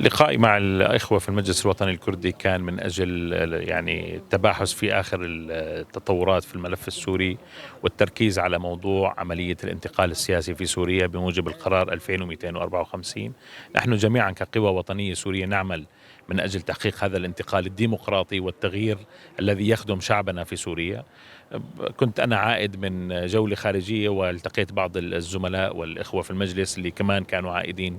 لقائي مع الإخوة في المجلس الوطني الكردي كان من أجل التباحث في آخر التطورات في الملف السوري والتركيز على موضوع عملية الانتقال السياسي في سوريا بموجب القرار 2254. نحن جميعا كقوى وطنية سورية نعمل من أجل تحقيق هذا الانتقال الديمقراطي والتغيير الذي يخدم شعبنا في سوريا. كنت أنا عائد من جولة خارجية والتقيت بعض الزملاء والإخوة في المجلس اللي كمان كانوا عائدين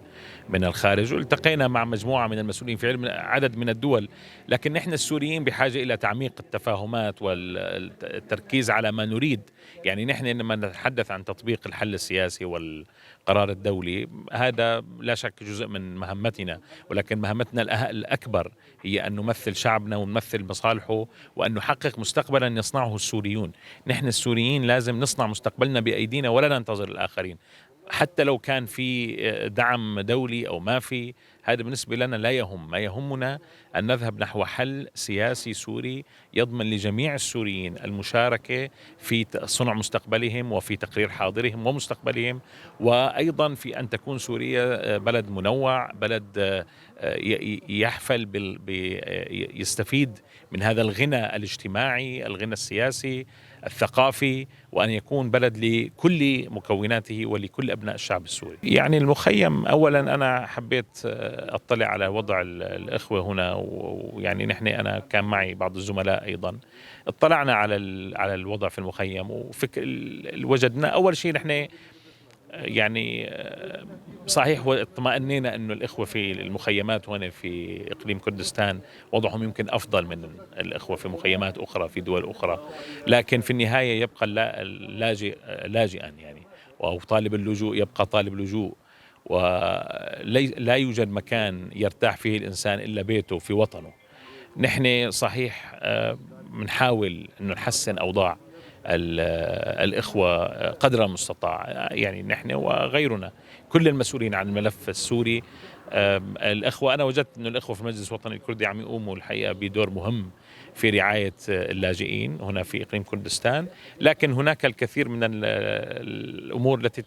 من الخارج، والتقينا مع مجموعة من المسؤولين في عدد من الدول. لكن نحن السوريين بحاجة إلى تعميق التفاهمات والتركيز على ما نريد. يعني نحن لما نتحدث عن تطبيق الحل السياسي والقرار الدولي، هذا لا شك جزء من مهمتنا، ولكن مهمتنا الأكبر هي أن نمثل شعبنا ونمثل مصالحه، وأن نحقق مستقبلا يصنعه السوريون. نحن السوريين لازم نصنع مستقبلنا بأيدينا ولا ننتظر الآخرين، حتى لو كان في دعم دولي أو ما في. هذا بالنسبة لنا لا يهم. ما يهمنا أن نذهب نحو حل سياسي سوري يضمن لجميع السوريين المشاركة في صنع مستقبلهم وفي تقرير حاضرهم ومستقبلهم، وأيضا في أن تكون سوريا بلد منوع، بلد يحفل يستفيد من هذا الغنى الاجتماعي، الغنى السياسي الثقافي، وأن يكون بلد لكل مكوناته ولكل أبناء الشعب السوري. يعني المخيم، أولا أنا حبيت أطلع على وضع الإخوة هنا، ويعني أنا كان معي بعض الزملاء أيضا. اطلعنا على الوضع في المخيم، وجدنا أول شيء نحن يعني صحيح واطمأنينا أنه الإخوة في المخيمات هنا في إقليم كردستان وضعهم يمكن أفضل من الإخوة في مخيمات أخرى في دول أخرى، لكن في النهاية يبقى اللاجئ لاجئا، يعني، أو طالب اللجوء يبقى طالب لجوء، ولا يوجد مكان يرتاح فيه الإنسان إلا بيته في وطنه. نحن صحيح بنحاول أنه نحسن أوضاع الإخوة قدر المستطاع، يعني نحن وغيرنا كل المسؤولين عن الملف السوري. الإخوة، أنا وجدت أن الإخوة في المجلس الوطني الكردي عم يقوموا الحقيقة بدور مهم في رعاية اللاجئين هنا في إقليم كردستان، لكن هناك الكثير من الأمور التي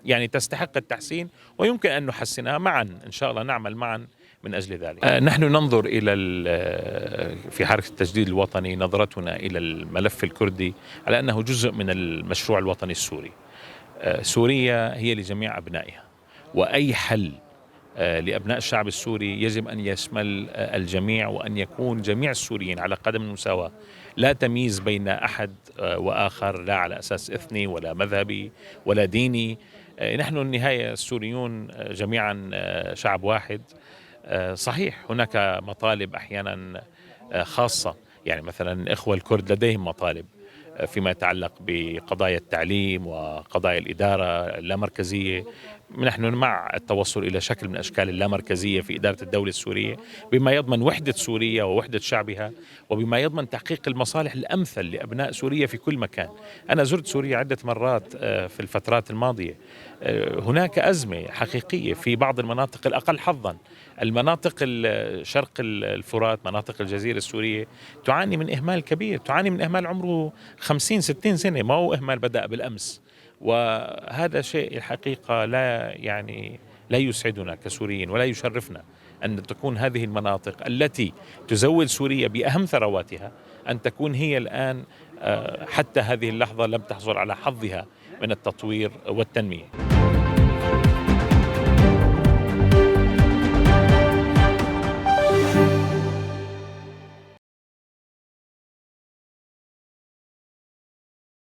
يعني تستحق التحسين، ويمكن أن نحسنها معا إن شاء الله، نعمل معا من أجل ذلك. نحن ننظر في حركة التجديد الوطني نظرتنا إلى الملف الكردي على أنه جزء من المشروع الوطني السوري. سوريا هي لجميع أبنائها، وأي حل لأبناء الشعب السوري يجب أن يشمل الجميع، وأن يكون جميع السوريين على قدم المساواة، لا تمييز بين أحد وآخر، لا على أساس إثني ولا مذهبي ولا ديني. نحن النهاية السوريون جميعا شعب واحد. صحيح هناك مطالب أحيانا خاصة، يعني مثلا الإخوة الكرد لديهم مطالب فيما يتعلق بقضايا التعليم وقضايا الإدارة اللامركزية. نحن مع التوصل إلى شكل من أشكال اللامركزية في إدارة الدولة السورية، بما يضمن وحدة سوريا ووحدة شعبها، وبما يضمن تحقيق المصالح الأمثل لأبناء سوريا في كل مكان. أنا زرت سوريا عدة مرات في الفترات الماضية. هناك أزمة حقيقية في بعض المناطق الأقل حظا. المناطق شرق الفرات، مناطق الجزيرة السورية، تعاني من إهمال كبير، تعاني من إهمال عمره 50-60 سنة، ما هو إهمال بدأ بالأمس. وهذا شيء الحقيقة لا يسعدنا كسوريين ولا يشرفنا أن تكون هذه المناطق التي تزود سوريا بأهم ثرواتها أن تكون هي الآن حتى هذه اللحظة لم تحصل على حظها من التطوير والتنمية.